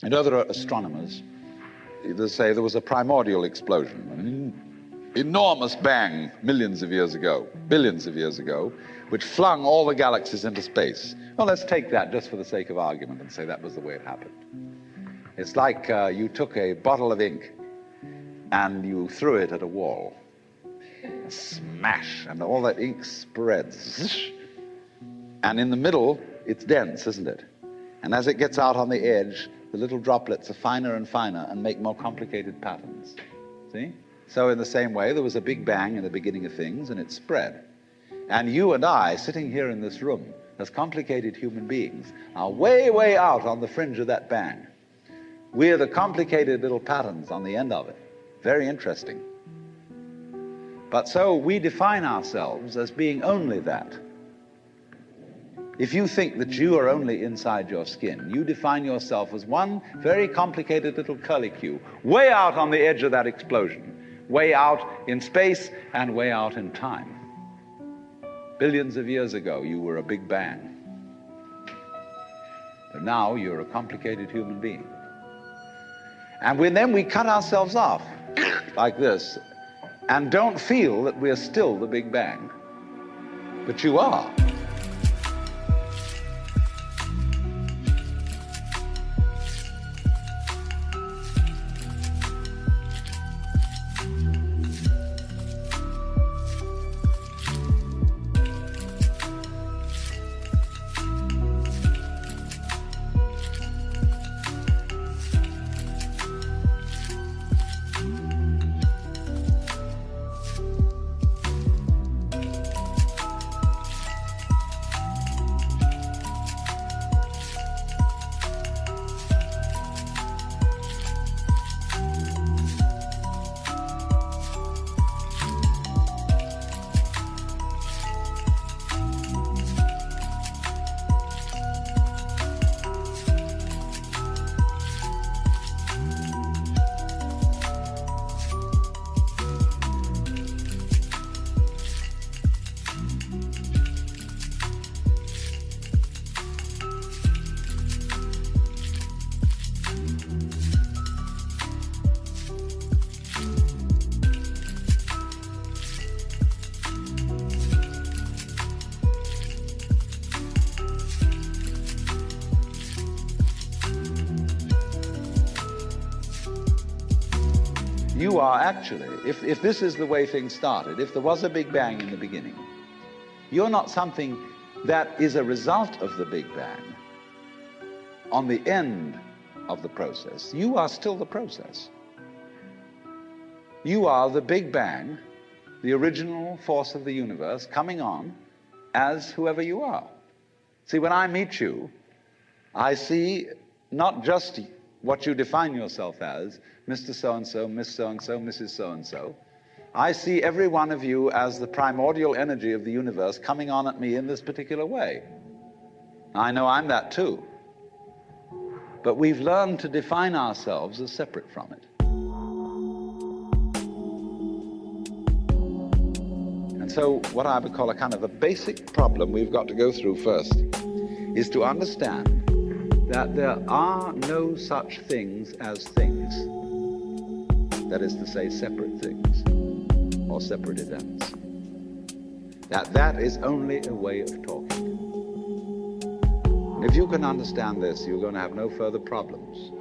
I know there are astronomers that say there was a primordial explosion, an enormous bang millions of years ago, billions of years ago, which flung all the galaxies into space. Well, let's take that just for the sake of argument and say that was the way it happened. It's like you took a bottle of ink and you threw it at a wall. Smash, and all that ink spreads. And in the middle, it's dense, isn't it? And as it gets out on the edge, the little droplets are finer and finer and make more complicated patterns. See? So in the same way, there was a big bang in the beginning of things, and it spread. And you and I, sitting here in this room, as complicated human beings, are way, way out on the fringe of that bang. We're the complicated little patterns on the end of it. Very interesting. But so we define ourselves as being only that. If you think that you are only inside your skin, you define yourself as one very complicated little curlicue, way out on the edge of that explosion, way out in space and way out in time. Billions of years ago, you were a big bang. But now you're a complicated human being. And then we cut ourselves off like this and don't feel that we're still the Big Bang. But you are. You are actually, if this is the way things started, if there was a Big Bang in the beginning, you're not something that is a result of the Big Bang on the end of the process. You are still the process. You are the Big Bang, the original force of the universe, coming on as whoever you are. See, when I meet you, I see not just what you define yourself as, Mr. So-and-so, Miss So-and-so, Mrs. So-and-so. I see every one of you as the primordial energy of the universe coming on at me in this particular way. I know I'm that too. But we've learned to define ourselves as separate from it. And so what I would call a kind of a basic problem we've got to go through first is to understand that there are no such things as things. That is to say, separate things or separate events. That is only a way of talking. And if you can understand this, you're going to have no further problems.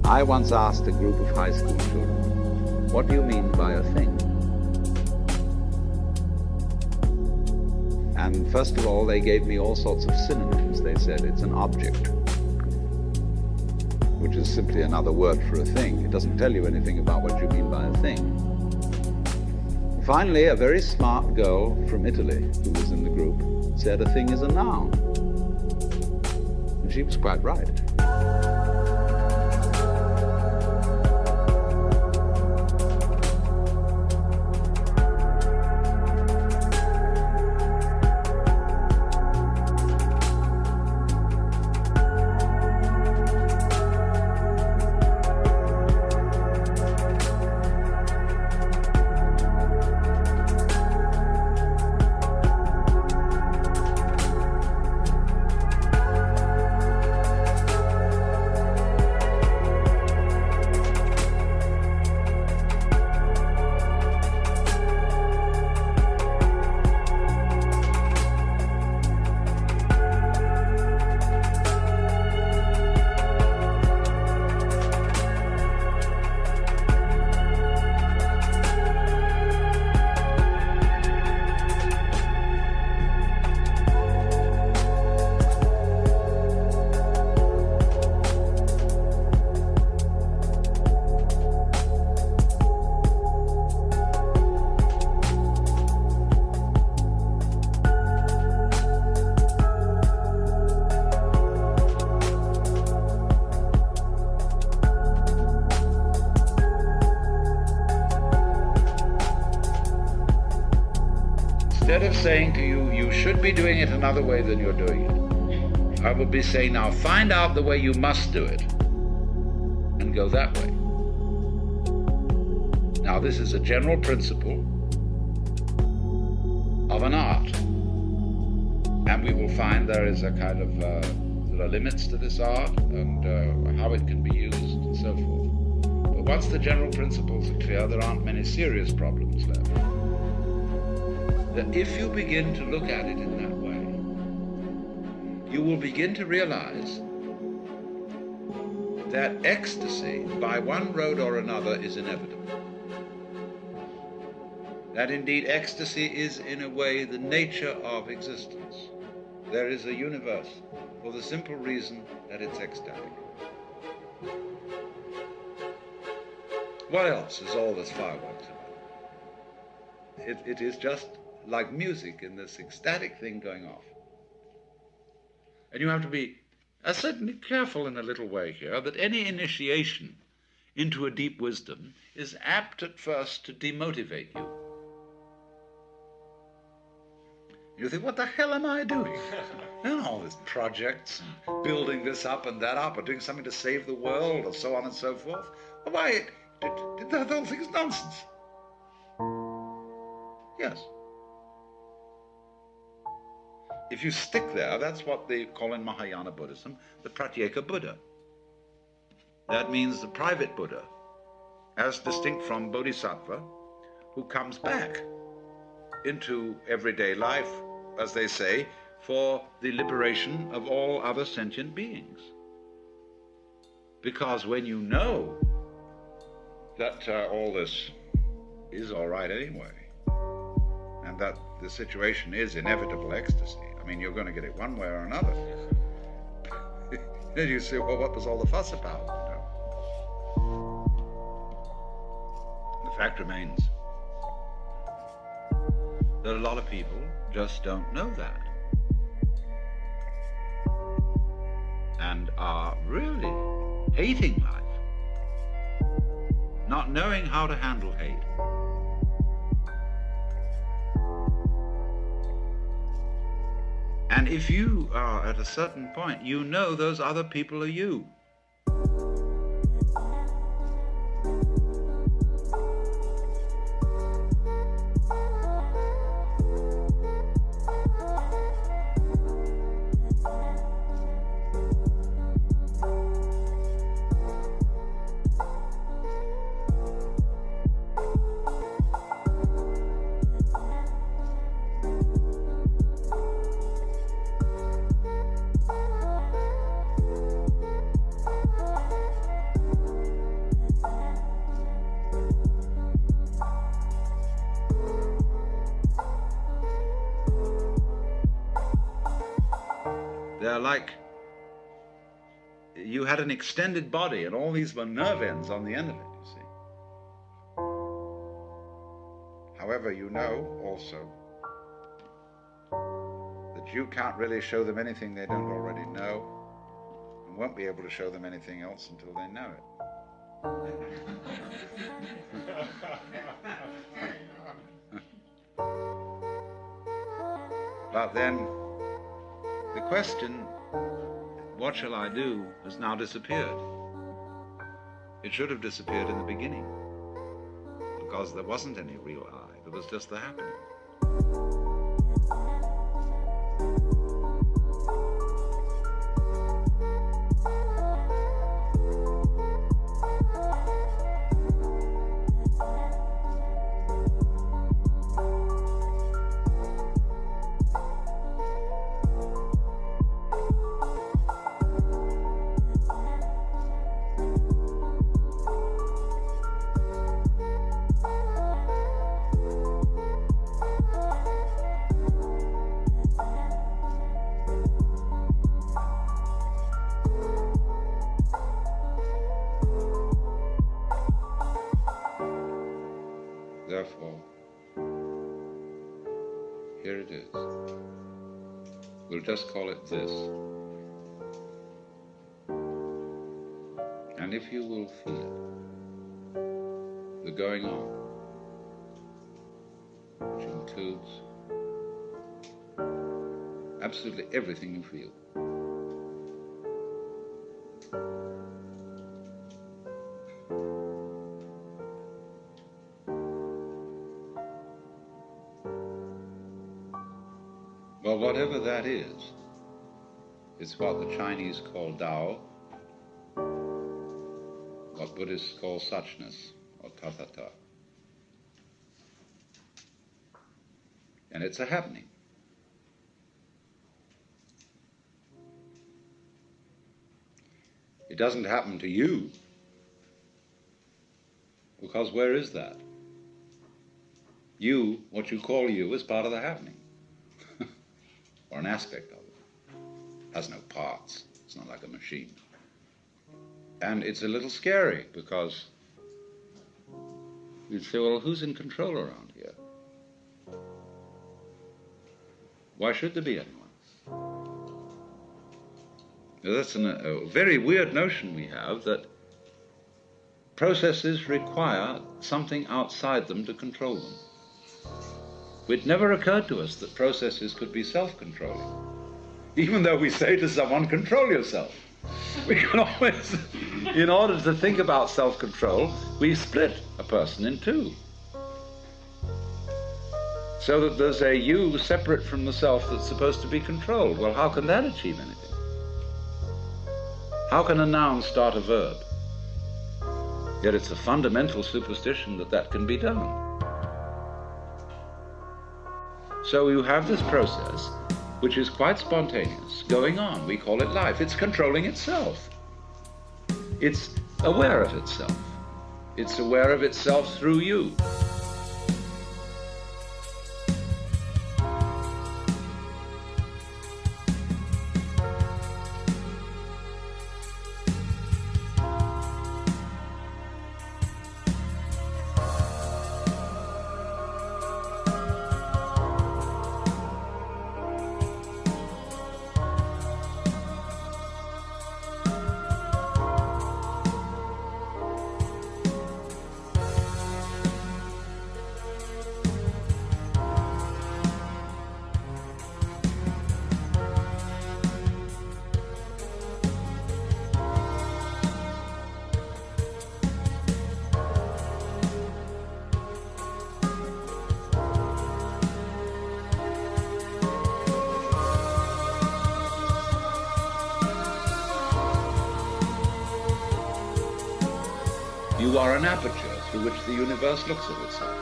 I once asked a group of high school children, what do you mean by a thing? And first of all, they gave me all sorts of synonyms. They said it's an object, which is simply another word for a thing. It doesn't tell you anything about what you mean by a thing. Finally, a very smart girl from Italy who was in the group said a thing is a noun. And she was quite right. instead of saying to you, you should be doing it another way than you're doing it, I will be saying, now find out the way you must do it and go that way. Now this is a general principle of an art, and we will find there is a kind of there are limits to this art and how it can be used and so forth. But once the general principles are clear, there aren't many serious problems left. That if you begin to look at it in that way, you will begin to realize that ecstasy, by one road or another, is inevitable. That indeed ecstasy is, in a way, the nature of existence. There is a universe for the simple reason that it's ecstatic. What else is all this fireworks about? It is just like music in this ecstatic thing going off. And you have to be certainly careful in a little way here that any initiation into a deep wisdom is apt at first to demotivate you. You think, what the hell am I doing? And all these projects, building this up and that up, or doing something to save the world, or so on and so forth. Why, the whole thing is nonsense. Yes. If you stick there, that's what they call in Mahayana Buddhism the Pratyeka Buddha. That means the private Buddha, as distinct from Bodhisattva, who comes back into everyday life, as they say, for the liberation of all other sentient beings. Because when you know that all this is all right anyway, and that the situation is inevitable ecstasy, I mean, you're going to get it one way or another. Then you say, well, what was all the fuss about? You know? The fact remains that a lot of people just don't know that, and are really hating life, not knowing how to handle hate. And if you are at a certain point, you know those other people are you. They're like you had an extended body and all these were nerve ends on the end of it, you see. However, you know also that you can't really show them anything they don't already know, and won't be able to show them anything else until they know it. But then the question, what shall I do, has now disappeared. It should have disappeared in the beginning, because there wasn't any real I, there was just the happening. Therefore, here it is. We'll just call it this. And if you will feel the going on, which includes absolutely everything you feel. Well, whatever that is, it's what the Chinese call Tao, what Buddhists call suchness, or tathata. And it's a happening. It doesn't happen to you, because where is that? You, what you call you, is part of the happening, or an aspect of it. It has no parts. It's not like a machine. And it's a little scary, because you'd say, well, who's in control around here? Why should there be anyone? Now, that's a very weird notion we have, that processes require something outside them to control them. It never occurred to us that processes could be self-controlling, even though we say to someone, control yourself. We can always, in order to think about self-control, we split a person in two, so that there's a you separate from the self that's supposed to be controlled. Well, how can that achieve anything? How can a noun start a verb? Yet it's a fundamental superstition that that can be done. So you have this process, which is quite spontaneous, going on. We call it life. It's controlling itself. It's aware of itself. It's aware of itself through you. You are an aperture through which the universe looks at itself.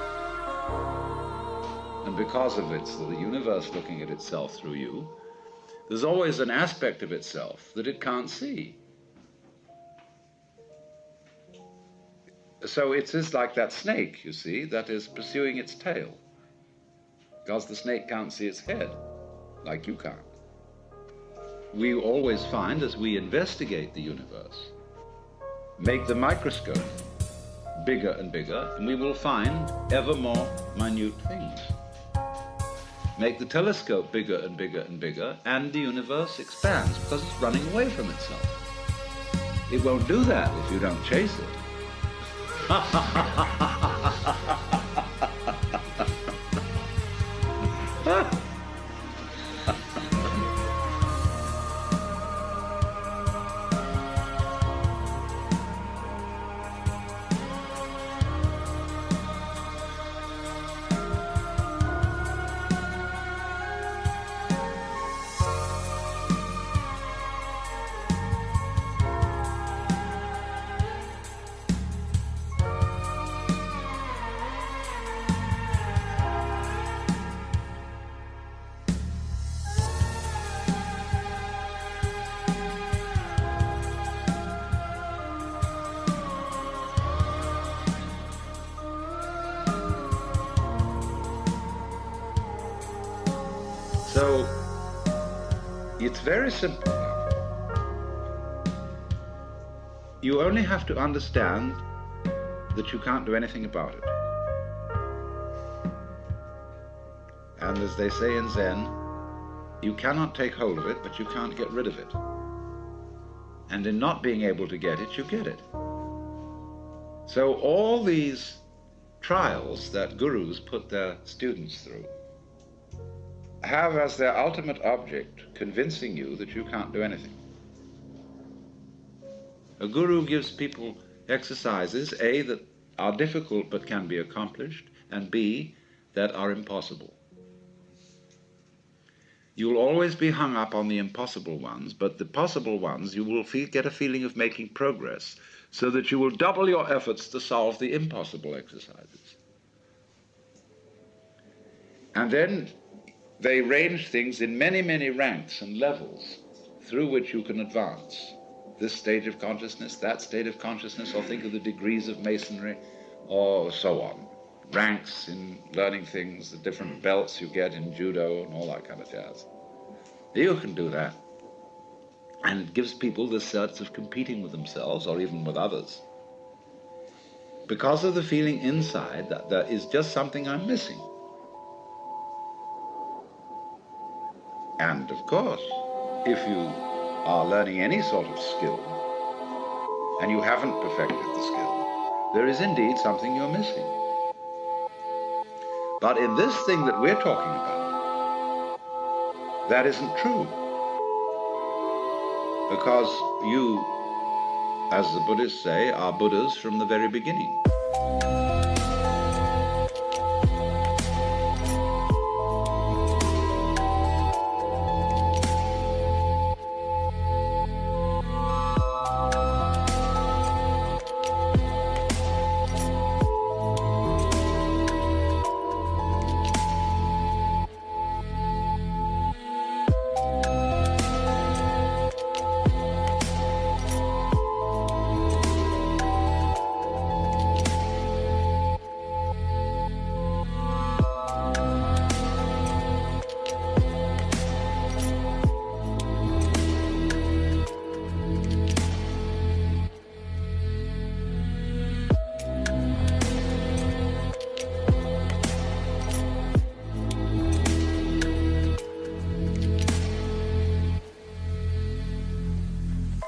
And because of it, so the universe looking at itself through you, there's always an aspect of itself that it can't see. So it is like that snake, you see, that is pursuing its tail, because the snake can't see its head, like you can't. We always find, as we investigate the universe, make the microscope bigger and bigger, and we will find ever more minute things. Make the telescope bigger and bigger and bigger, and the universe expands because it's running away from itself. It won't do that if you don't chase it. So, it's very simple. You only have to understand that you can't do anything about it. And as they say in Zen, you cannot take hold of it, but you can't get rid of it. And in not being able to get it, you get it. So all these trials that gurus put their students through, have as their ultimate object convincing you that you can't do anything. A guru gives people exercises, A, that are difficult but can be accomplished, and B, that are impossible. You'll always be hung up on the impossible ones, but the possible ones you will get a feeling of making progress, so that you will double your efforts to solve the impossible exercises. And then they range things in many, many ranks and levels through which you can advance. This stage of consciousness, that state of consciousness, or think of the degrees of masonry, or so on. Ranks in learning things, the different belts you get in judo and all that kind of jazz. You can do that. And it gives people this sense of competing with themselves, or even with others, because of the feeling inside that there is just something I'm missing. And of course, if you are learning any sort of skill, and you haven't perfected the skill, there is indeed something you're missing. But in this thing that we're talking about, that isn't true. Because you, as the Buddhists say, are Buddhas from the very beginning.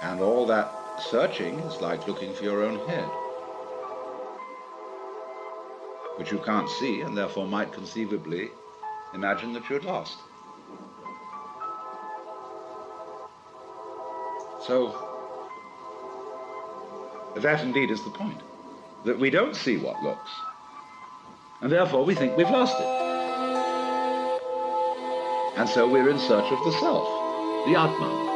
And all that searching is like looking for your own head, which you can't see and therefore might conceivably imagine that you're lost. So that indeed is the point, that we don't see what looks, and therefore we think we've lost it. And so we're in search of the self, the Atman.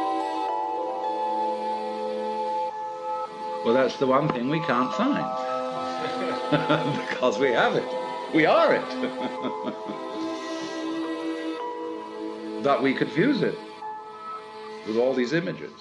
Well, that's the one thing we can't find, because we have it. We are it. But we confuse it with all these images.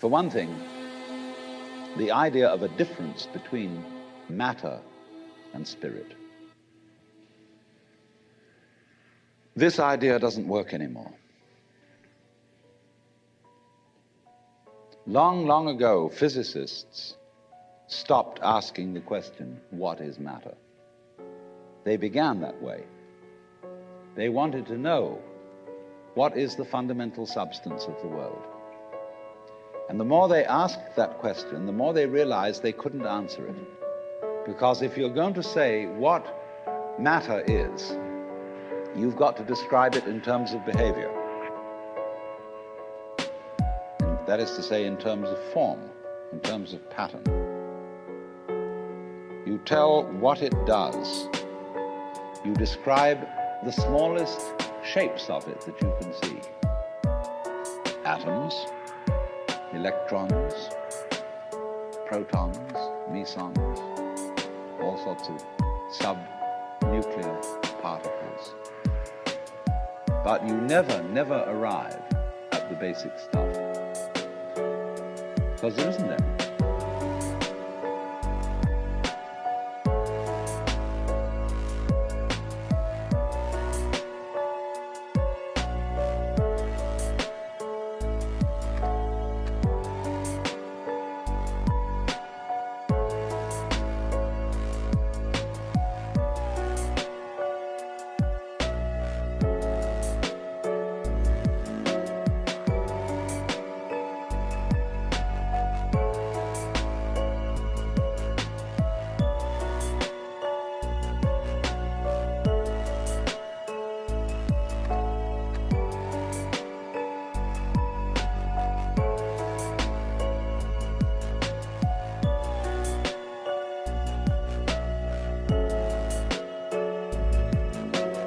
For one thing, the idea of a difference between matter and spirit. This idea doesn't work anymore. Long, long ago, physicists stopped asking the question, what is matter? They began that way. They wanted to know, what is the fundamental substance of the world? And the more they asked that question, the more they realized they couldn't answer it. Because if you're going to say what matter is, you've got to describe it in terms of behavior. And that is to say, in terms of form, in terms of pattern. You tell what it does. You describe the smallest shapes of it that you can see. Atoms, electrons, protons, mesons, all sorts of sub-nuclear particles. But you never arrive at the basic stuff, because there isn't any.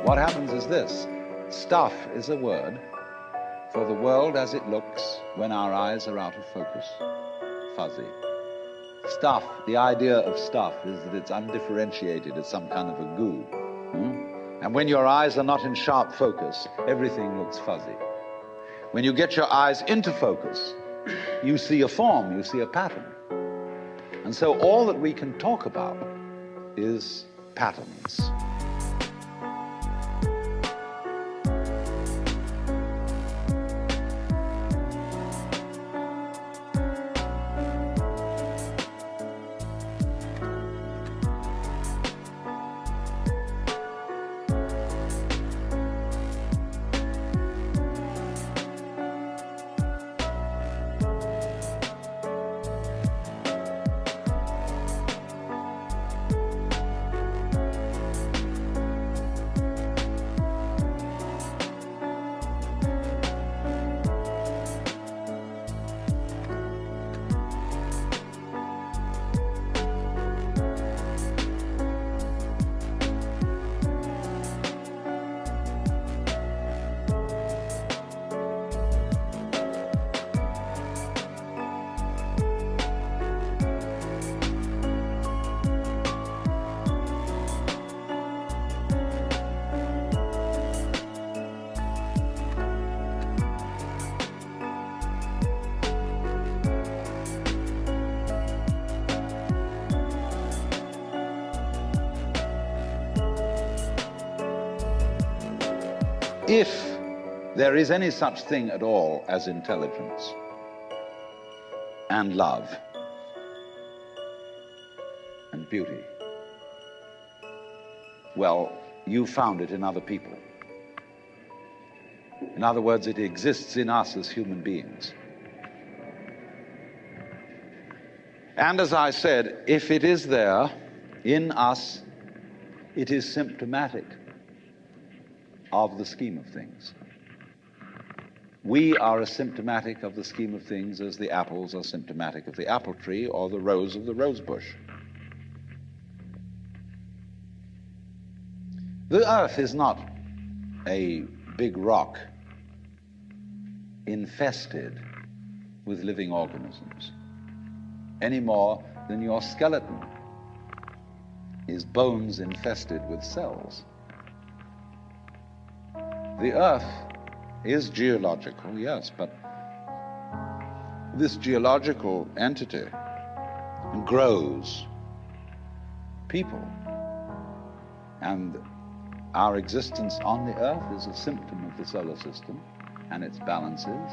What happens is this: stuff is a word for the world as it looks when our eyes are out of focus, fuzzy. Stuff, the idea of stuff is that it's undifferentiated, it's some kind of a goo. And when your eyes are not in sharp focus, everything looks fuzzy. When you get your eyes into focus, you see a form, you see a pattern. And so all that we can talk about is patterns. If there is any such thing at all as intelligence and love and beauty, well, you found it in other people. In other words, it exists in us as human beings. And as I said, if it is there in us, it is symptomatic of the scheme of things. We are as symptomatic of the scheme of things as the apples are symptomatic of the apple tree or the rose of the rose bush. The earth is not a big rock infested with living organisms, any more than your skeleton is bones infested with cells. The earth is geological, yes, but this geological entity grows people. And our existence on the earth is a symptom of the solar system and its balances,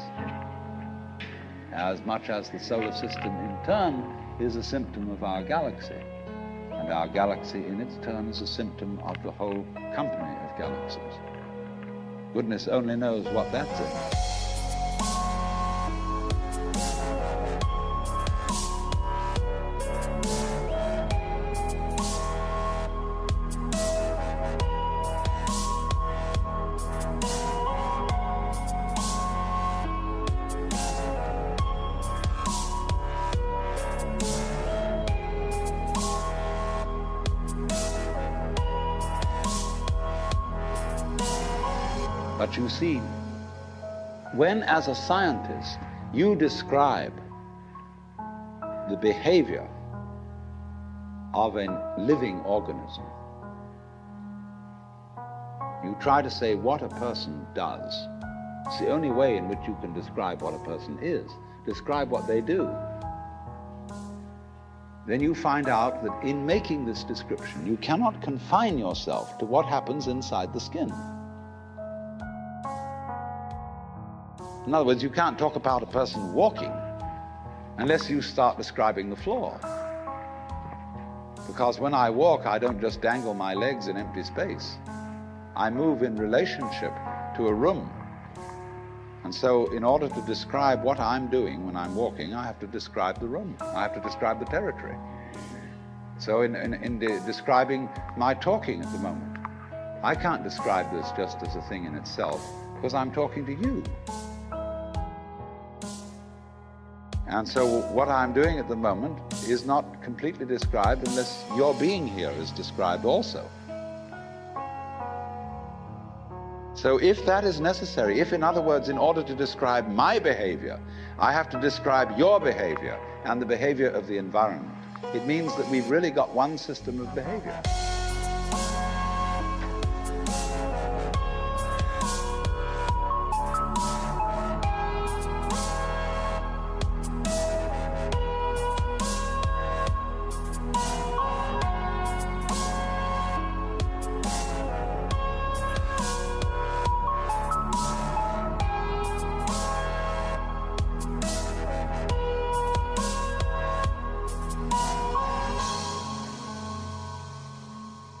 as much as the solar system in turn is a symptom of our galaxy. And our galaxy in its turn is a symptom of the whole company of galaxies. Goodness only knows what that's in. But you see, when as a scientist you describe the behavior of a living organism. You try to say what a person does. It's the only way in which you can describe what a person is. Describe what they do. Then you find out that in making this description, you cannot confine yourself to what happens inside the skin. In other words, you can't talk about a person walking unless you start describing the floor. Because when I walk, I don't just dangle my legs in empty space. I move in relationship to a room. And so in order to describe what I'm doing when I'm walking, I have to describe the room. I have to describe the territory. So in describing my talking at the moment, I can't describe this just as a thing in itself, because I'm talking to you. And so what I'm doing at the moment is not completely described unless your being here is described also. So if that is necessary, if in other words, in order to describe my behavior, I have to describe your behavior and the behavior of the environment, it means that we've really got one system of behavior.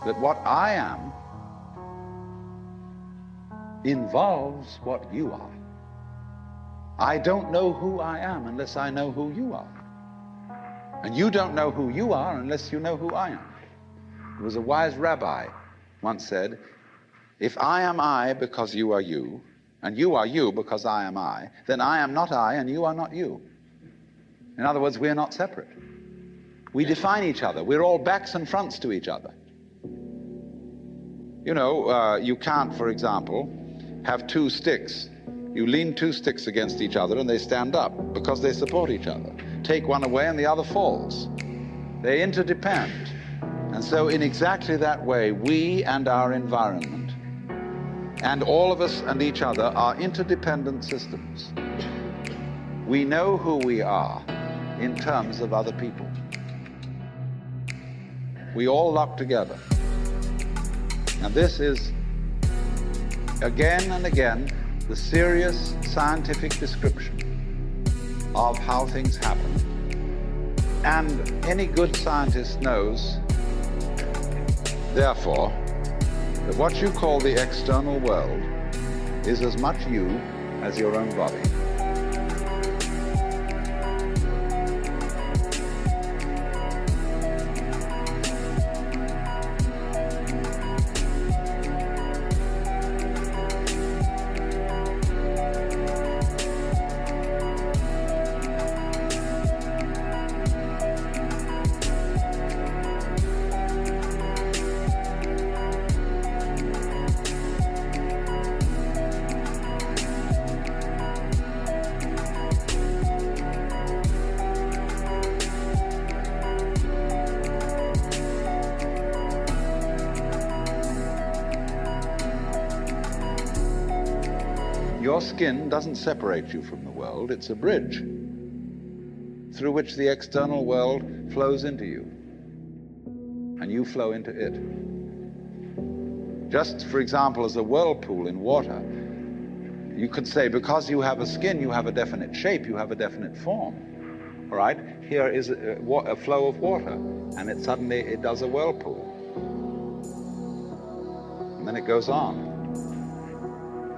That what I am involves what you are. I don't know who I am unless I know who you are. And you don't know who you are unless you know who I am. There was a wise rabbi once said, if I am I because you are you, and you are you because I am I, then I am not I and you are not you. In other words, we're not separate. We define each other. We're all backs and fronts to each other. You know, you can't, for example, have two sticks. You lean two sticks against each other and they stand up because they support each other. Take one away and the other falls. They interdepend. And so in exactly that way, we and our environment, and all of us and each other, are interdependent systems. We know who we are in terms of other people. We all lock together. And this is, again and again, the serious scientific description of how things happen. And any good scientist knows, therefore, that what you call the external world is as much you as your own body. Your skin doesn't separate you from the world, it's a bridge through which the external world flows into you, and you flow into it. Just, for example, as a whirlpool in water, you could say because you have a skin, you have a definite shape, you have a definite form. All right? Here is a flow of water, and it suddenly does a whirlpool. And then it goes on.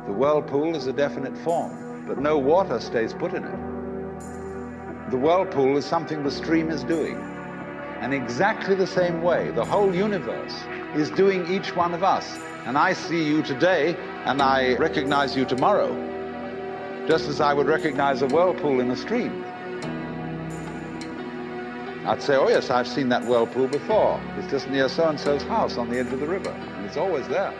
The whirlpool is a definite form, but no water stays put in it. The whirlpool is something the stream is doing. And exactly the same way, the whole universe is doing each one of us. And I see you today, and I recognize you tomorrow, just as I would recognize a whirlpool in a stream. I'd say, oh yes, I've seen that whirlpool before. It's just near so-and-so's house on the edge of the river, and it's always there.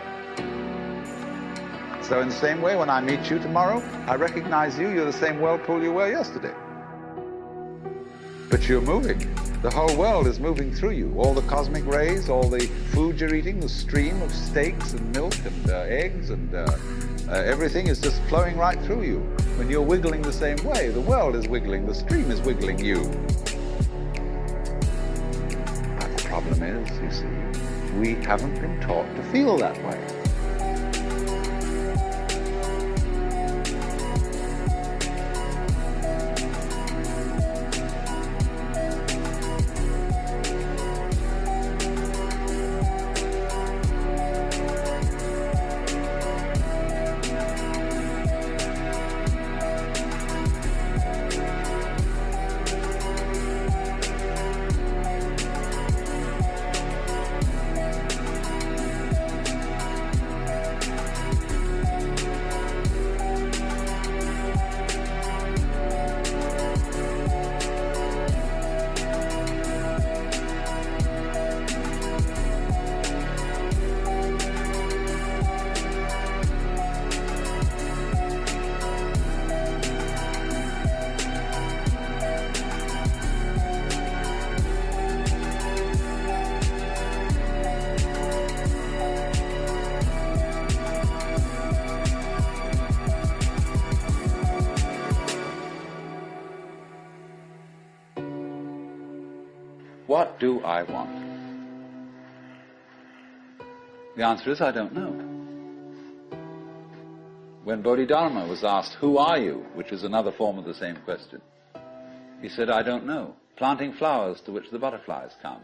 So in the same way, when I meet you tomorrow, I recognize you, you're the same whirlpool you were yesterday. But you're moving. The whole world is moving through you. All the cosmic rays, all the food you're eating, the stream of steaks and milk and eggs and everything is just flowing right through you. When you're wiggling the same way, the world is wiggling, the stream is wiggling you. But the problem is, you see, we haven't been taught to feel that way. What do I want? The answer is, I don't know. When Bodhidharma was asked, who are you? Which is another form of the same question. He said, I don't know. Planting flowers to which the butterflies come.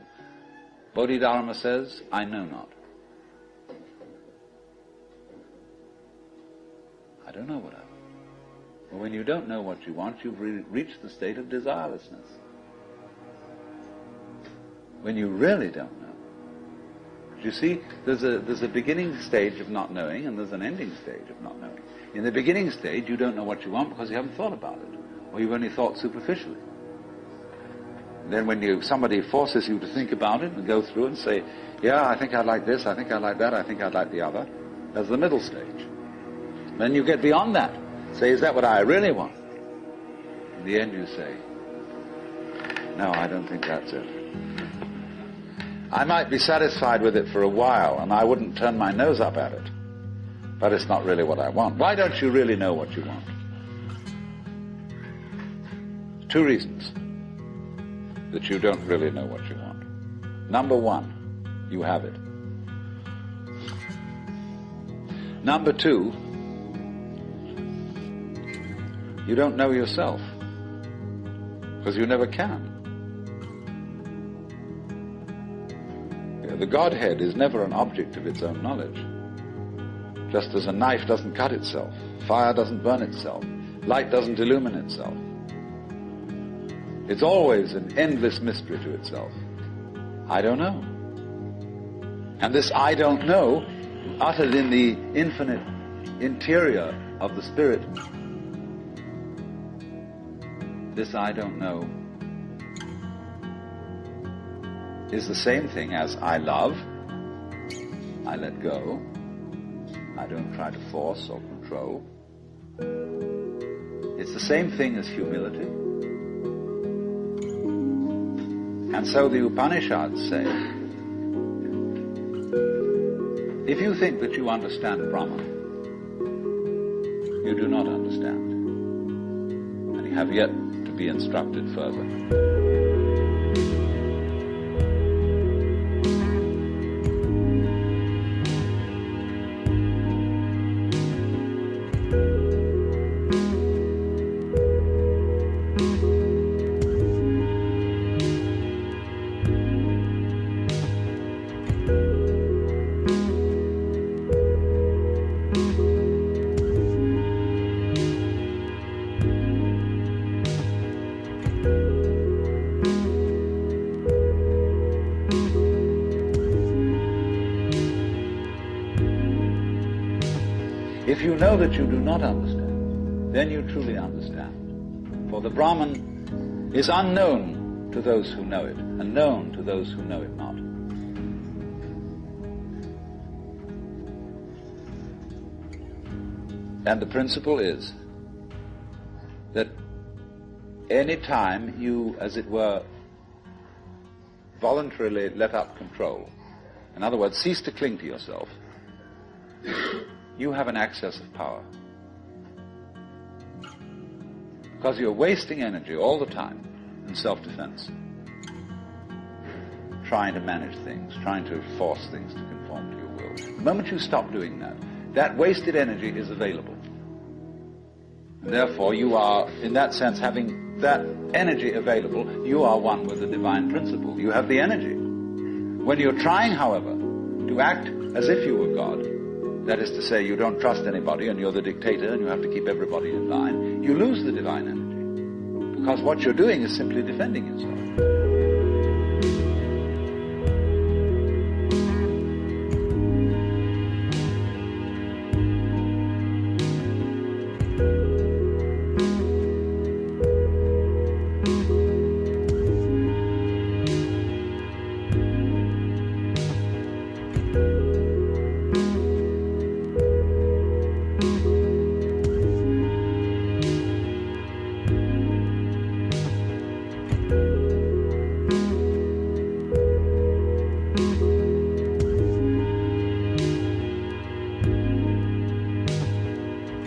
Bodhidharma says, I know not. I don't know what I want. Well, when you don't know what you want, you've reached the state of desirelessness. When you really don't know. You see, there's a beginning stage of not knowing and there's an ending stage of not knowing. In the beginning stage, you don't know what you want because you haven't thought about it, or you've only thought superficially. Then when somebody forces you to think about it and go through and say, yeah, I think I'd like this, I think I'd like that, I think I'd like the other, there's the middle stage. Then you get beyond that. Say, is that what I really want? In the end you say, no, I don't think that's it. I might be satisfied with it for a while, and I wouldn't turn my nose up at it. But it's not really what I want. Why don't you really know what you want? Two reasons that you don't really know what you want. Number one, you have it. Number two, you don't know yourself, because you never can. The Godhead is never an object of its own knowledge. Just as a knife doesn't cut itself, fire doesn't burn itself, light doesn't illumine itself. It's always an endless mystery to itself. I don't know. And this I don't know, uttered in the infinite interior of the spirit, this I don't know is the same thing as I love, I let go, I don't try to force or control. It's the same thing as humility. And so the Upanishads say, if you think that you understand Brahman, you do not understand. And you have yet to be instructed further. If you know that you do not understand, then you truly understand. For the Brahman is unknown to those who know it, and known to those who know it not. And the principle is that any time you, as it were, voluntarily let up control, in other words, cease to cling to yourself, you have an access of power. Because you're wasting energy all the time in self-defense, trying to manage things, trying to force things to conform to your will. The moment you stop doing that, that wasted energy is available. And therefore, you are, in that sense, having that energy available, you are one with the divine principle. You have the energy. When you're trying, however, to act as if you were God, that is to say, you don't trust anybody and you're the dictator and you have to keep everybody in line, you lose the divine energy. Because what you're doing is simply defending yourself.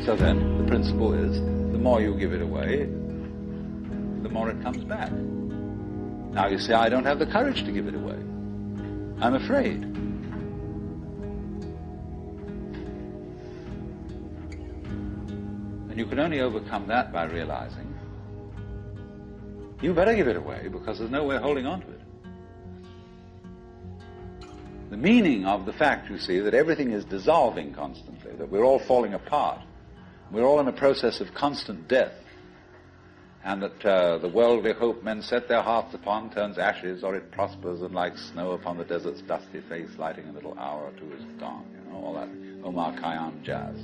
So then, the principle is, the more you give it away, the more it comes back. Now you say, I don't have the courage to give it away. I'm afraid. And you can only overcome that by realizing, you better give it away, because there's no way of holding on to it. The meaning of the fact, you see, that everything is dissolving constantly, that we're all falling apart, we're all in a process of constant death, and that the worldly hope men set their hearts upon turns ashes, or it prospers, and like snow upon the desert's dusty face, lighting a little hour or two is gone. You know, all that Omar Khayyam jazz.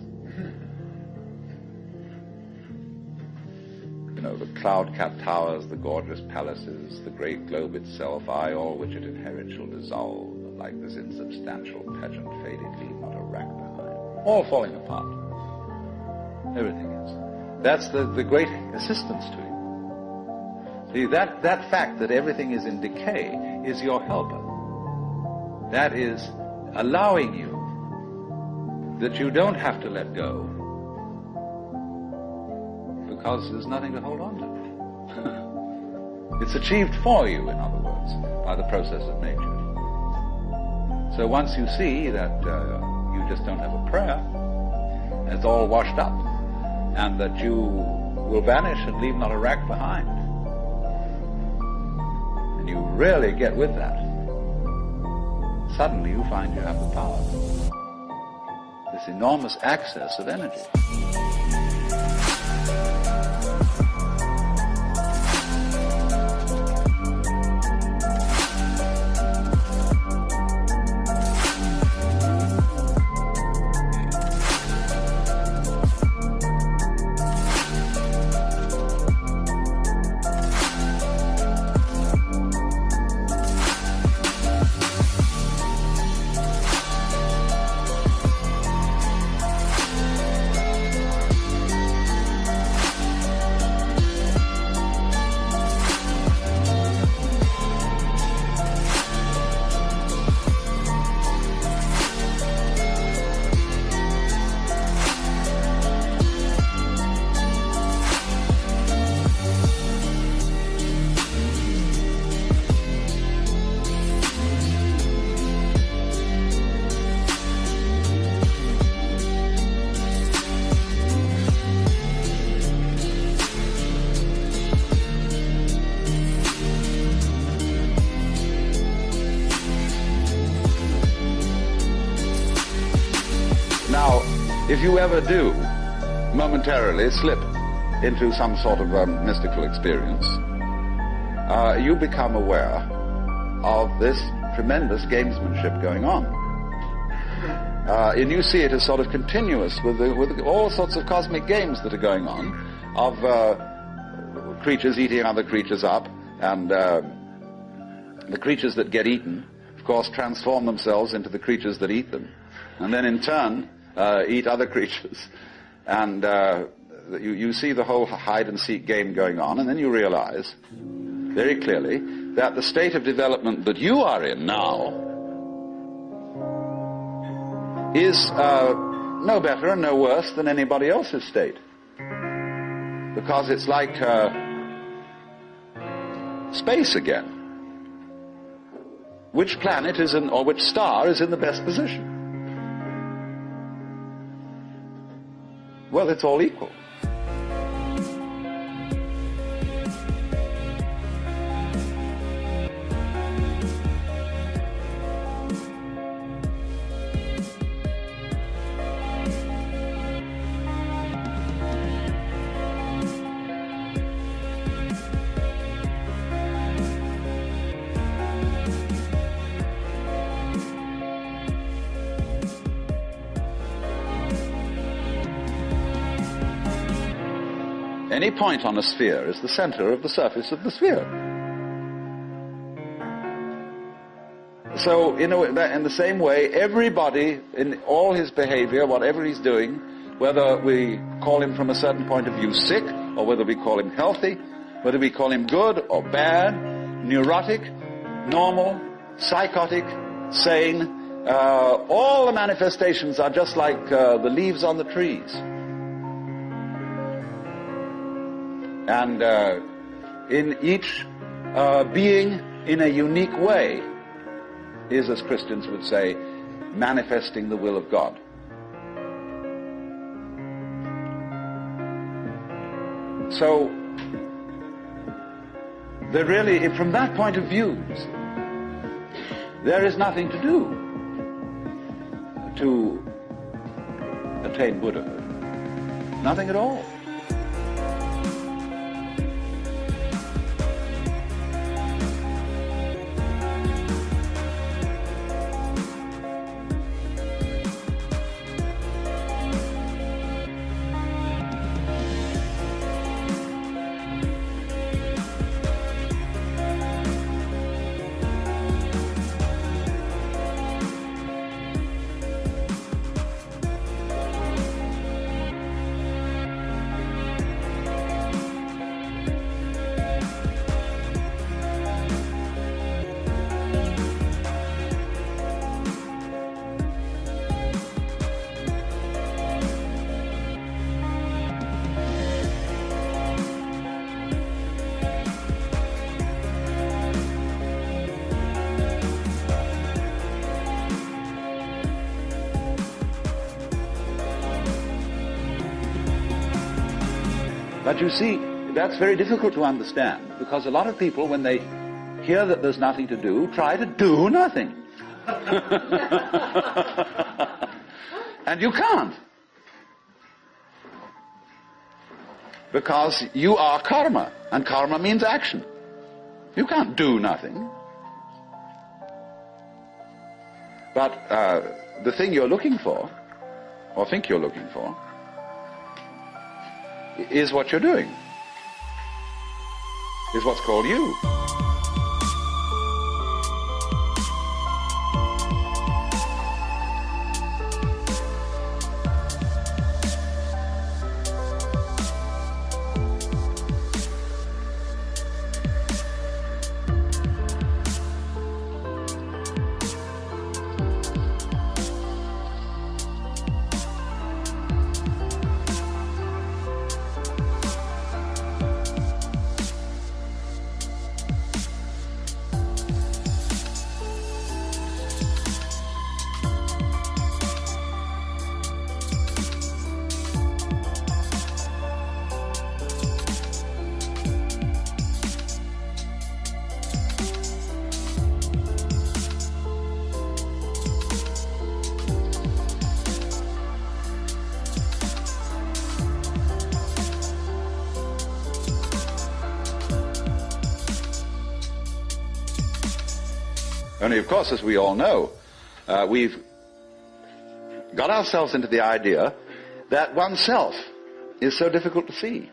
You know, the cloud-capped towers, the gorgeous palaces, the great globe itself, I, all which it inherit, shall dissolve, like this insubstantial pageant faded, leave not a rack behind. All falling apart. Everything is. That's the great assistance to you. See, that fact that everything is in decay is your helper. That is allowing you that you don't have to let go, because there's nothing to hold on to. It's achieved for you, in other words, by the process of nature. So once you see that you just don't have a prayer, it's all washed up, and that you will vanish and leave not a rack behind, and you really get with that, suddenly you find you have the power, this enormous access of energy. If you ever do momentarily slip into some sort of mystical experience, you become aware of this tremendous gamesmanship going on. And you see it as sort of continuous with all sorts of cosmic games that are going on, of creatures eating other creatures up, and the creatures that get eaten, of course, transform themselves into the creatures that eat them, and then in turn eat other creatures. And you see the whole hide-and-seek game going on, and then you realize very clearly that the state of development that you are in now is no better and no worse than anybody else's state. Because it's like space again. Which planet is in, or which star is in the best position? Well, it's all equal. Any point on a sphere is the center of the surface of the sphere. So, in the same way, everybody, in all his behavior, whatever he's doing, whether we call him from a certain point of view sick, or whether we call him healthy, whether we call him good or bad, neurotic, normal, psychotic, sane, all the manifestations are just like the leaves on the trees. And in each being in a unique way is, as Christians would say, manifesting the will of God. So, there really, from that point of view, there is nothing to do to attain Buddhahood. Nothing at all. But you see, that's very difficult to understand, because a lot of people, when they hear that there's nothing to do, try to do nothing. And you can't. Because you are karma, and karma means action. You can't do nothing. But the thing you're looking for, or think you're looking for, is what you're doing, is what's called you. Only, of course, as we all know, we've got ourselves into the idea that oneself is so difficult to see.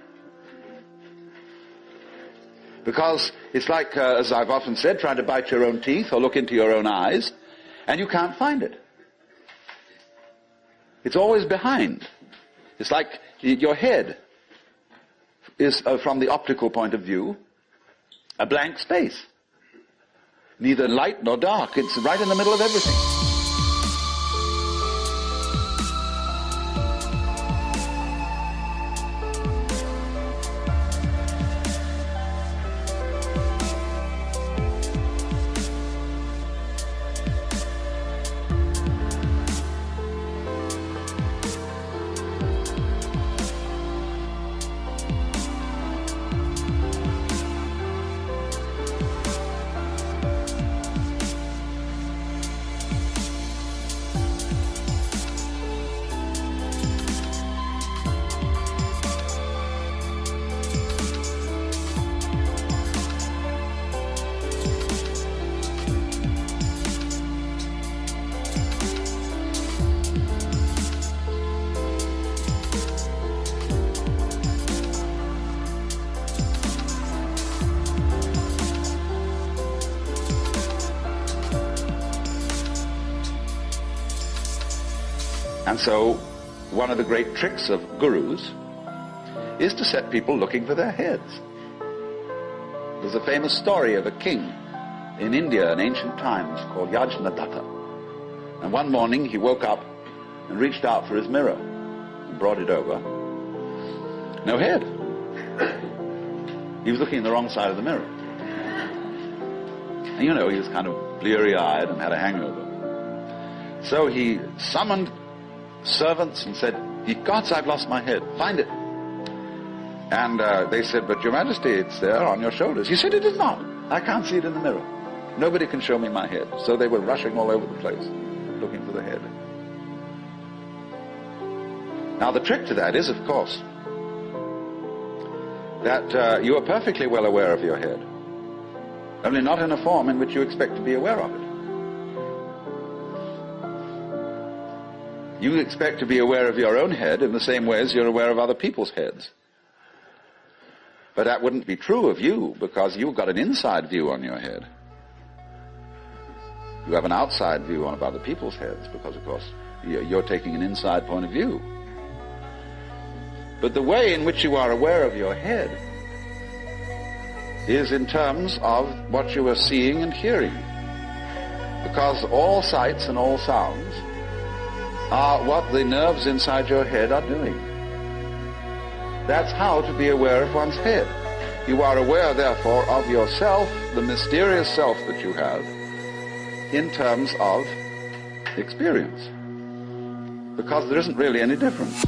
Because it's like, as I've often said, trying to bite your own teeth or look into your own eyes, and you can't find it. It's always behind. It's like your head is, from the optical point of view, a blank space. Neither light nor dark. It's right in the middle of everything. And so, one of the great tricks of gurus is to set people looking for their heads. There's a famous story of a king in India in ancient times called Yajnadatta. And one morning he woke up and reached out for his mirror and brought it over. No head. He was looking in the wrong side of the mirror. And you know, he was kind of bleary-eyed and had a hangover. So he summoned servants and said, "Ye gods, I've lost my head. Find it." And they said, "But Your Majesty, it's there on your shoulders." He said, "It is not. I can't see it in the mirror. Nobody can show me my head." So they were rushing all over the place, looking for the head. Now the trick to that is, of course, that you are perfectly well aware of your head, only not in a form in which you expect to be aware of it. You expect to be aware of your own head in the same way as you're aware of other people's heads. But that wouldn't be true of you, because you've got an inside view on your head. You have an outside view on other people's heads, because, of course, you're taking an inside point of view. But the way in which you are aware of your head is in terms of what you are seeing and hearing. Because all sights and all sounds are what the nerves inside your head are doing. That's how to be aware of one's head. You are aware, therefore, of yourself, the mysterious self that you have, in terms of experience. Because there isn't really any difference.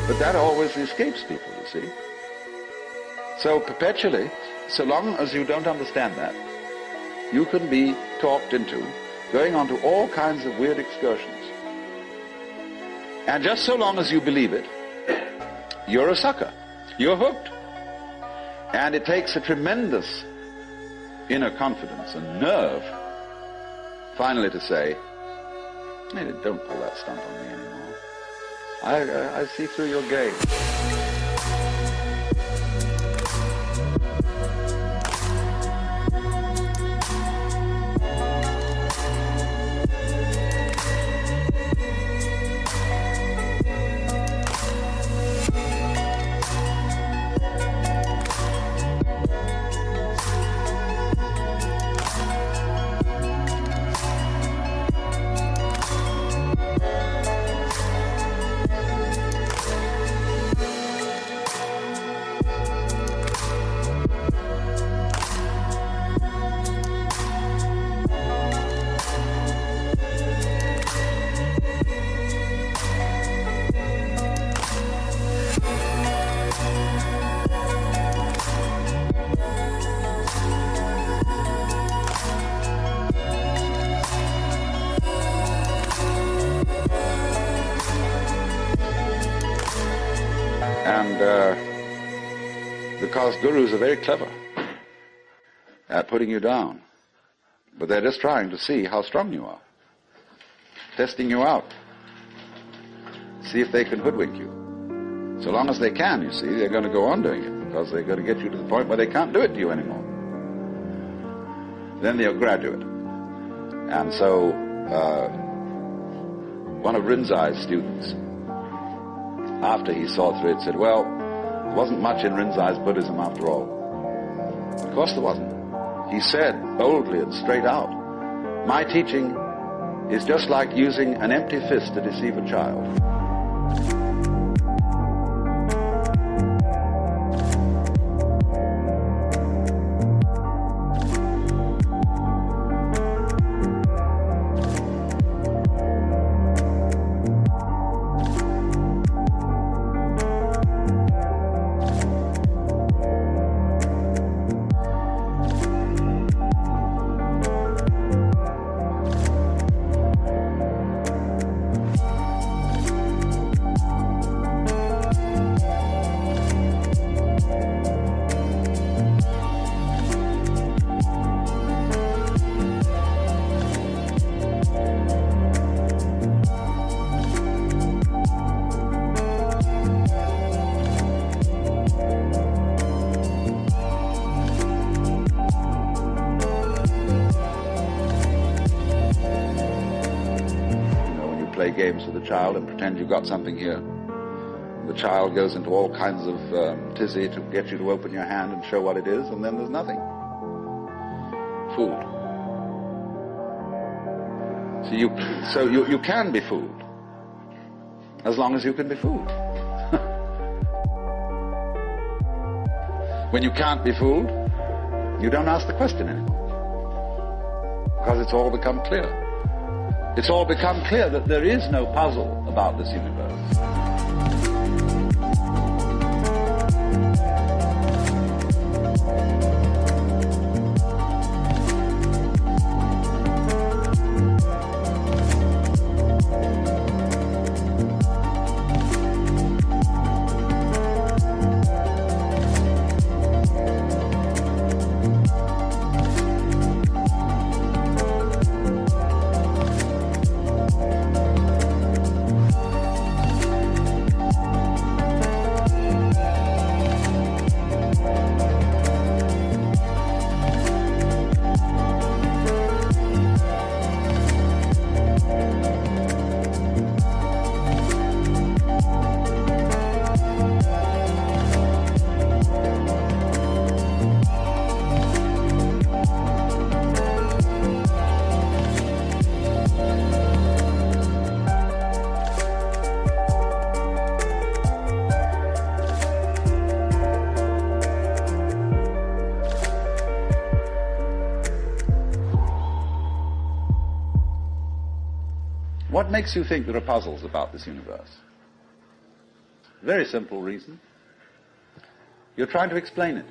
But that always escapes people, you see. So perpetually, so long as you don't understand that, you can be talked into going on to all kinds of weird excursions. And just so long as you believe it, you're a sucker. You're hooked. And it takes a tremendous inner confidence and nerve finally to say, "Hey, don't pull that stunt on me anymore. I see through your game." Because gurus are very clever at putting you down. But they're just trying to see how strong you are. Testing you out. See if they can hoodwink you. So long as they can, you see, they're going to go on doing it, because they're going to get you to the point where they can't do it to you anymore. Then they're a graduate. And so, one of Rinzai's students, after he saw through it, said, well, there wasn't much in Rinzai's Buddhism after all. Of course there wasn't. He said boldly and straight out, my teaching is just like using an empty fist to deceive a child. Games with the child and pretend you've got something here. The child goes into all kinds of tizzy to get you to open your hand and show what it is, and then there's nothing. Fooled. So you can be fooled, as long as you can be fooled. When you can't be fooled, you don't ask the question anymore, because it's all become clear. It's all become clear that there is no puzzle about this universe. What makes you think there are puzzles about this universe? Very simple reason. You're trying to explain it.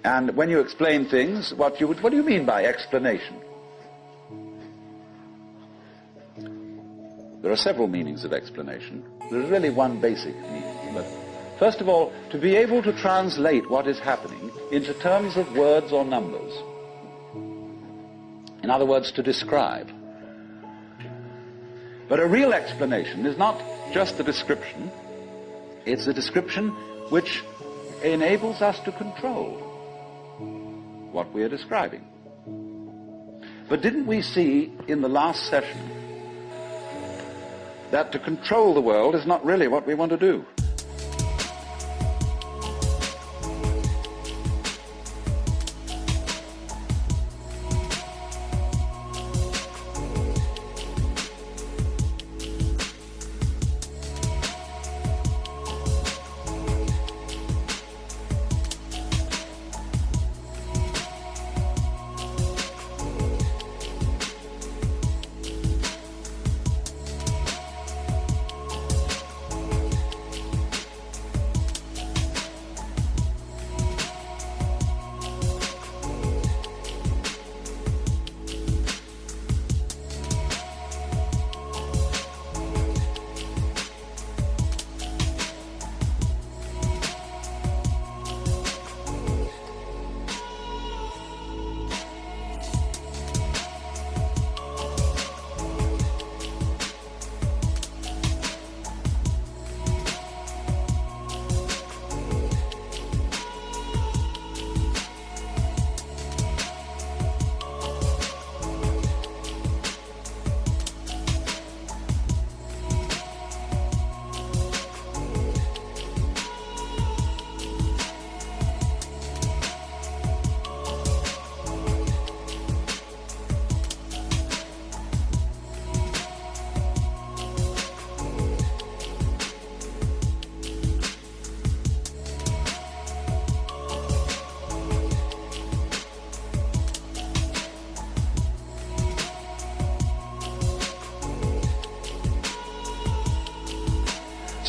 And when you explain things, what do you mean by explanation? There are several meanings of explanation. There is really one basic meaning. But first of all, to be able to translate what is happening into terms of words or numbers. In other words, to describe. But a real explanation is not just a description. It's a description which enables us to control what we are describing. But didn't we see in the last session that to control the world is not really what we want to do?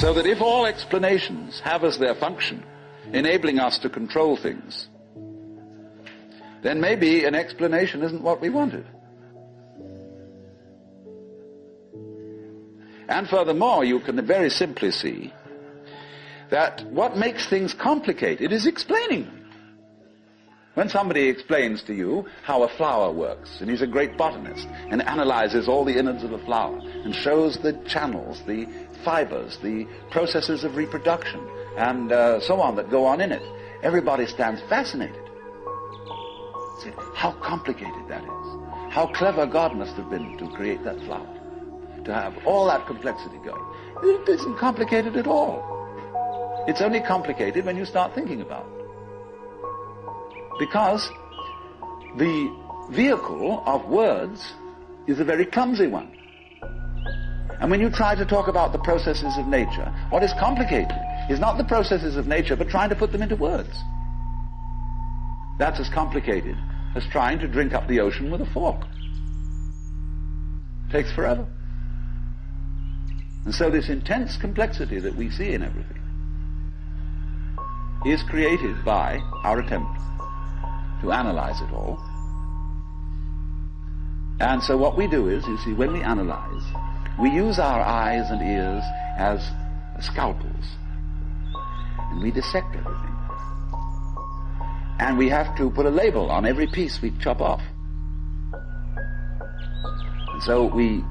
So that if all explanations have as their function enabling us to control things, then maybe an explanation isn't what we wanted. And furthermore, you can very simply see that what makes things complicated is explaining them. When somebody explains to you how a flower works, and he's a great botanist, and analyzes all the innards of a flower, and shows the channels, the fibers, the processes of reproduction, and so on that go on in it, everybody stands fascinated. See how complicated that is. How clever God must have been to create that flower, to have all that complexity going. It isn't complicated at all. It's only complicated when you start thinking about it. Because the vehicle of words is a very clumsy one. And when you try to talk about the processes of nature, what is complicated is not the processes of nature, but trying to put them into words. That's as complicated as trying to drink up the ocean with a fork. It takes forever. And so this intense complexity that we see in everything is created by our attempt to analyze it all. And so what we do is, you see, when we analyze, we use our eyes and ears as scalpels, and we dissect everything. And we have to put a label on every piece we chop off. And so we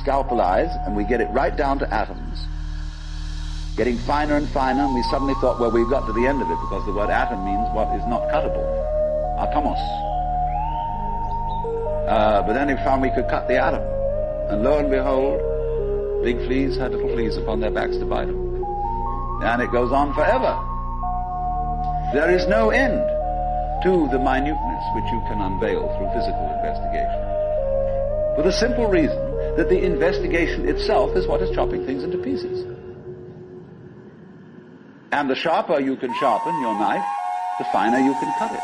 scalpelize, and we get it right down to atoms, getting finer and finer, and we suddenly thought, well, we've got to the end of it, because the word atom means what is not cuttable. Accompanies. But then we found we could cut the atom. And lo and behold, big fleas had little fleas upon their backs to bite them. And it goes on forever. There is no end to the minuteness which you can unveil through physical investigation. For the simple reason that the investigation itself is what is chopping things into pieces. And the sharper you can sharpen your knife, the finer you can cut it.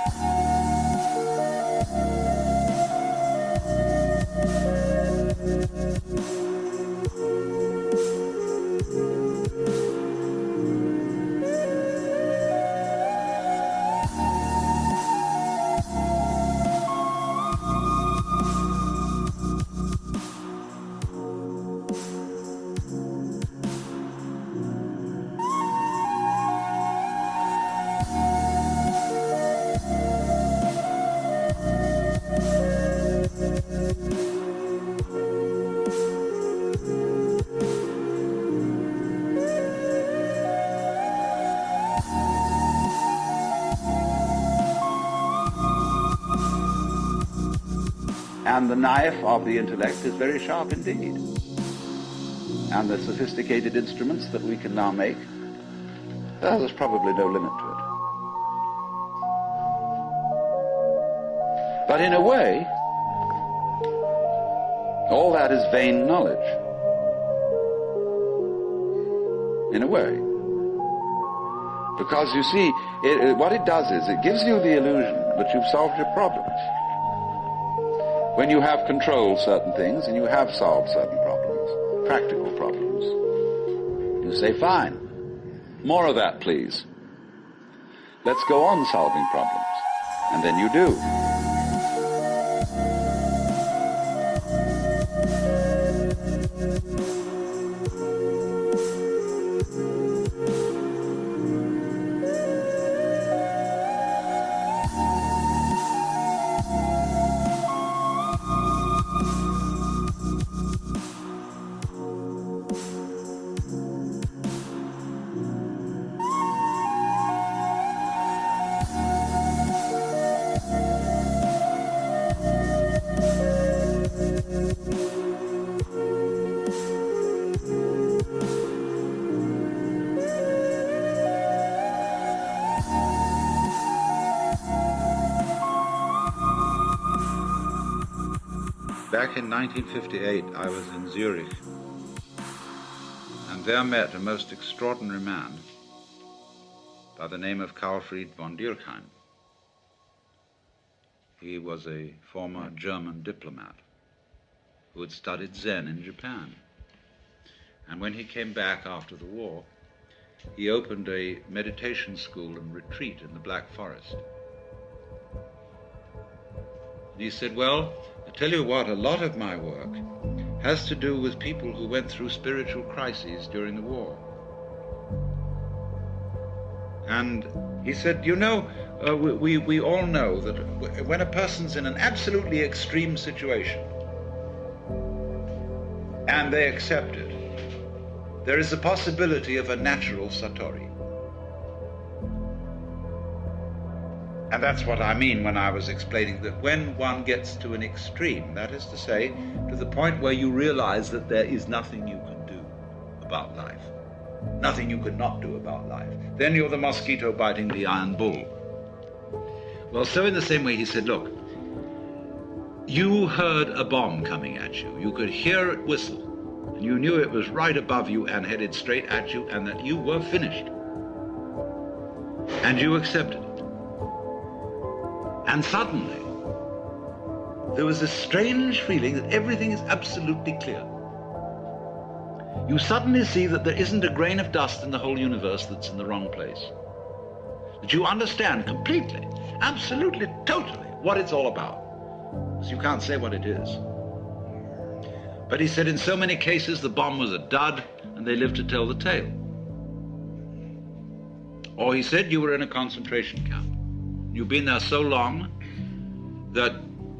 And the knife of the intellect is very sharp indeed. And the sophisticated instruments that we can now make, well, there's probably no limit to it. But in a way, all that is vain knowledge. In a way. Because you see, what it does is it gives you the illusion that you've solved your problems. When you have controlled certain things and you have solved certain problems, practical problems, you say, fine, more of that, please. Let's go on solving problems. And then you do. Back in 1958, I was in Zurich, and there met a most extraordinary man by the name of Karlfried von Dürkheim. He was a former German diplomat who had studied Zen in Japan. And when he came back after the war, he opened a meditation school and retreat in the Black Forest. And he said, well, I tell you what, a lot of my work has to do with people who went through spiritual crises during the war. And he said, you know, we all know that when a person's in an absolutely extreme situation and they accept it, there is a possibility of a natural satori. And that's what I mean when I was explaining that when one gets to an extreme, that is to say, to the point where you realize that there is nothing you can do about life, nothing you can not do about life, then you're the mosquito biting the iron bull. Well, so in the same way he said, look, you heard a bomb coming at you. You could hear it whistle, and you knew it was right above you and headed straight at you, and that you were finished. And you accepted it. And suddenly, there was a strange feeling that everything is absolutely clear. You suddenly see that there isn't a grain of dust in the whole universe that's in the wrong place. That you understand completely, absolutely, totally what it's all about. Because you can't say what it is. But he said in so many cases the bomb was a dud and they lived to tell the tale. Or he said you were in a concentration camp. You've been there so long that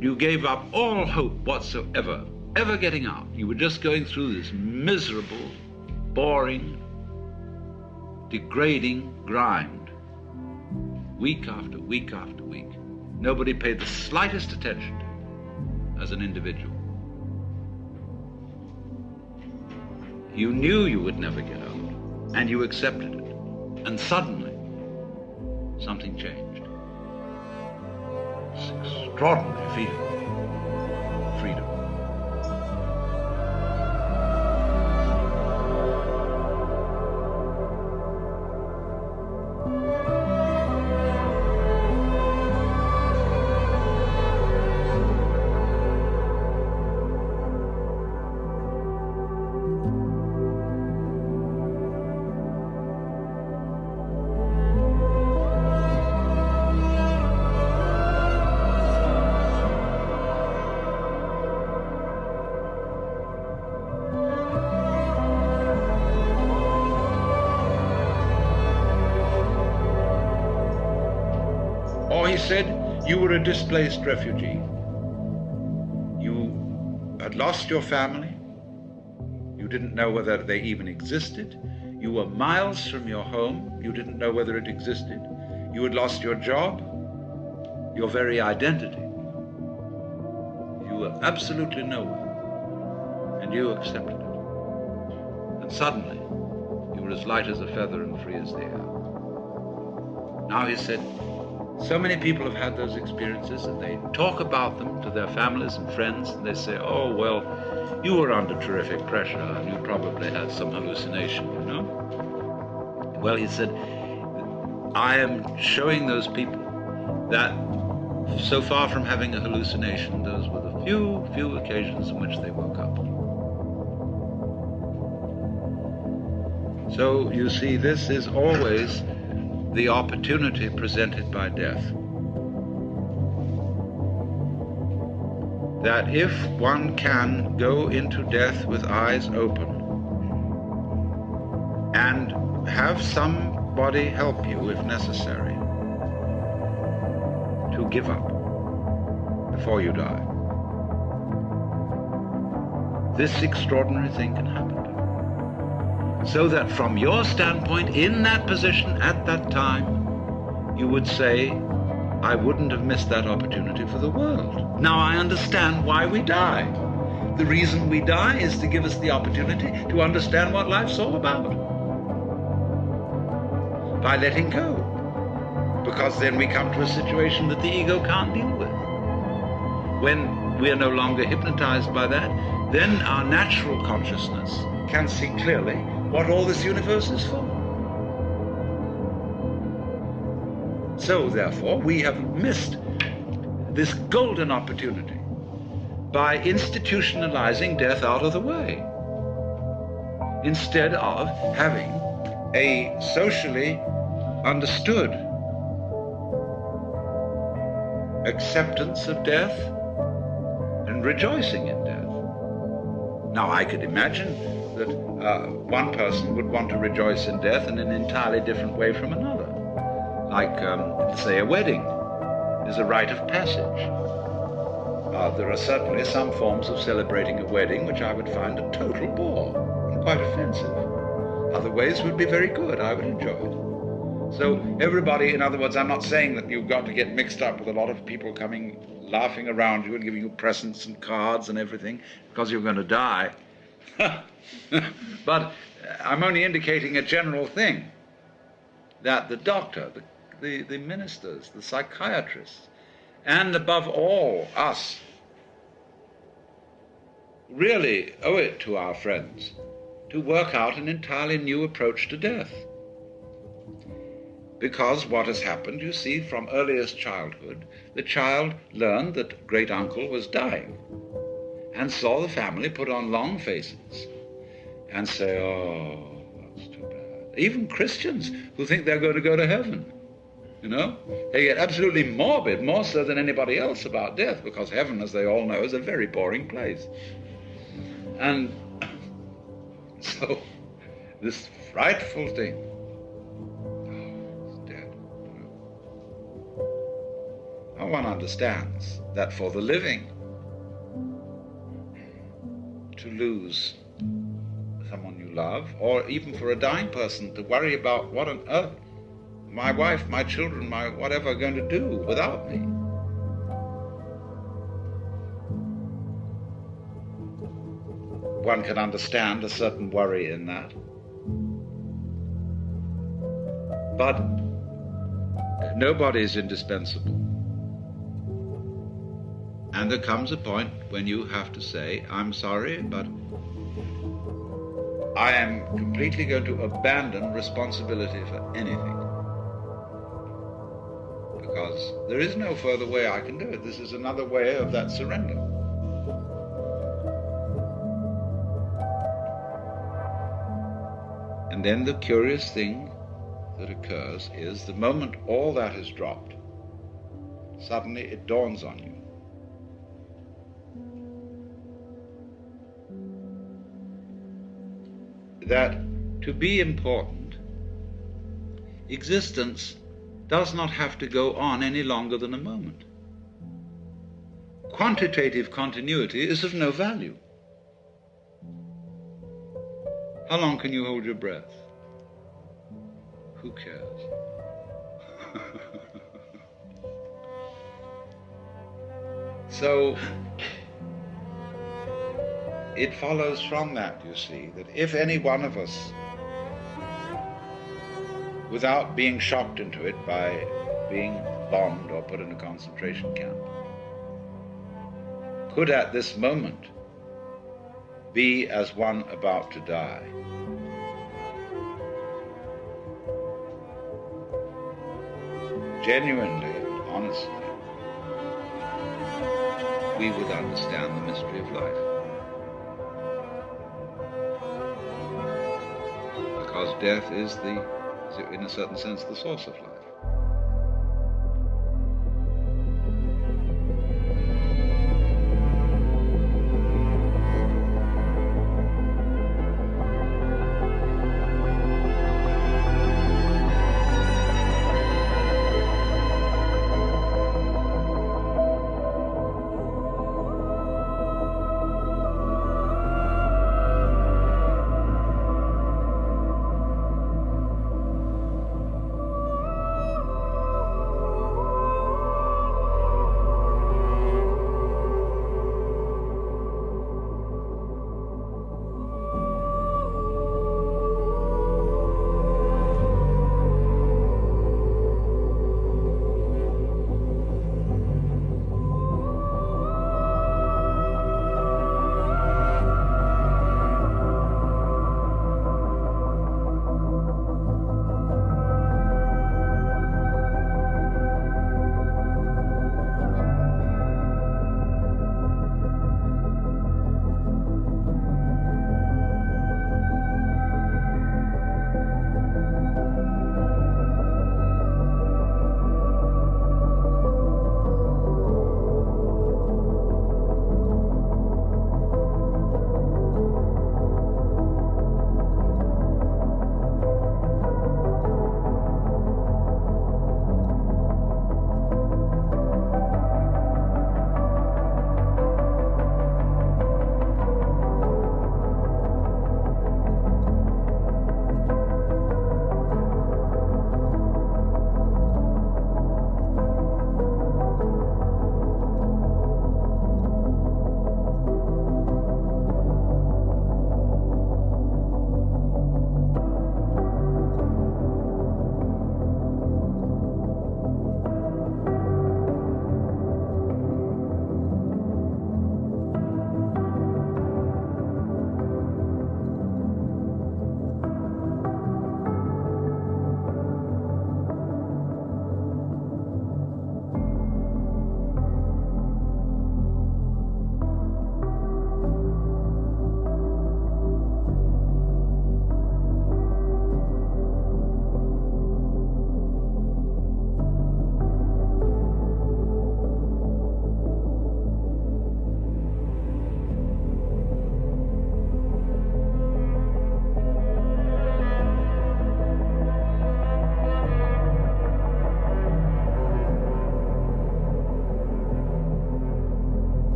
you gave up all hope whatsoever, ever getting out. You were just going through this miserable, boring, degrading grind, week after week after week. Nobody paid the slightest attention to it as an individual. You knew you would never get out, and you accepted it. And suddenly, something changed. It's an extraordinary feeling. Freedom. He said you were a displaced refugee. You had lost your family. You didn't know whether they even existed. You were miles from your home. You didn't know whether it existed. You had lost your job, your very identity. You were absolutely nowhere, and you accepted it. And suddenly, you were as light as a feather and free as the air. Now he said, so many people have had those experiences and they talk about them to their families and friends and they say, oh, well, you were under terrific pressure and you probably had some hallucination, you know? Well, he said, I am showing those people that so far from having a hallucination, those were the few occasions in which they woke up. So you see, this is always the opportunity presented by death. That if one can go into death with eyes open and have somebody help you if necessary to give up before you die, this extraordinary thing can happen. So that from your standpoint, in that position, at that time, you would say, I wouldn't have missed that opportunity for the world. Now I understand why we die. The reason we die is to give us the opportunity to understand what life's all about. By letting go. Because then we come to a situation that the ego can't deal with. When we are no longer hypnotized by that, then our natural consciousness can see clearly what all this universe is for. So, therefore, we have missed this golden opportunity by institutionalizing death out of the way. instead of having a socially understood acceptance of death and rejoicing in death. Now, I could imagine that one person would want to rejoice in death in an entirely different way from another. Like, say, a wedding is a rite of passage. There are certainly some forms of celebrating a wedding which I would find a total bore and quite offensive. Other ways would be very good. I would enjoy it. So everybody, in other words, I'm not saying that you've got to get mixed up with a lot of people coming, laughing around you and giving you presents and cards and everything because you're going to die. But I'm only indicating a general thing, that the doctor, the ministers, the psychiatrists, and above all, us, really owe it to our friends to work out an entirely new approach to death. Because what has happened, you see, from earliest childhood, the child learned that great uncle was dying and saw the family put on long faces and say, oh, that's too bad. Even Christians who think they're going to go to heaven, you know, they get absolutely morbid, more so than anybody else, about death, because heaven, as they all know, is a very boring place. And so this frightful thing, oh, it's dead. Now one understands that for the living, to lose someone you love, or even for a dying person to worry about what on earth my wife, my children, my whatever are going to do without me. One can understand a certain worry in that. But nobody is indispensable. And there comes a point when you have to say, I'm sorry, but I am completely going to abandon responsibility for anything. Because there is no further way I can do it. This is another way of that surrender. And then the curious thing that occurs is the moment all that is dropped, suddenly it dawns on you that to be important, existence does not have to go on any longer than a moment. Quantitative continuity is of no value. How long can you hold your breath? Who cares? So it follows from that, you see, that if any one of us, without being shocked into it by being bombed or put in a concentration camp, could at this moment be as one about to die, genuinely and honestly, we would understand the mystery of life. Because death is in a certain sense, the source of life.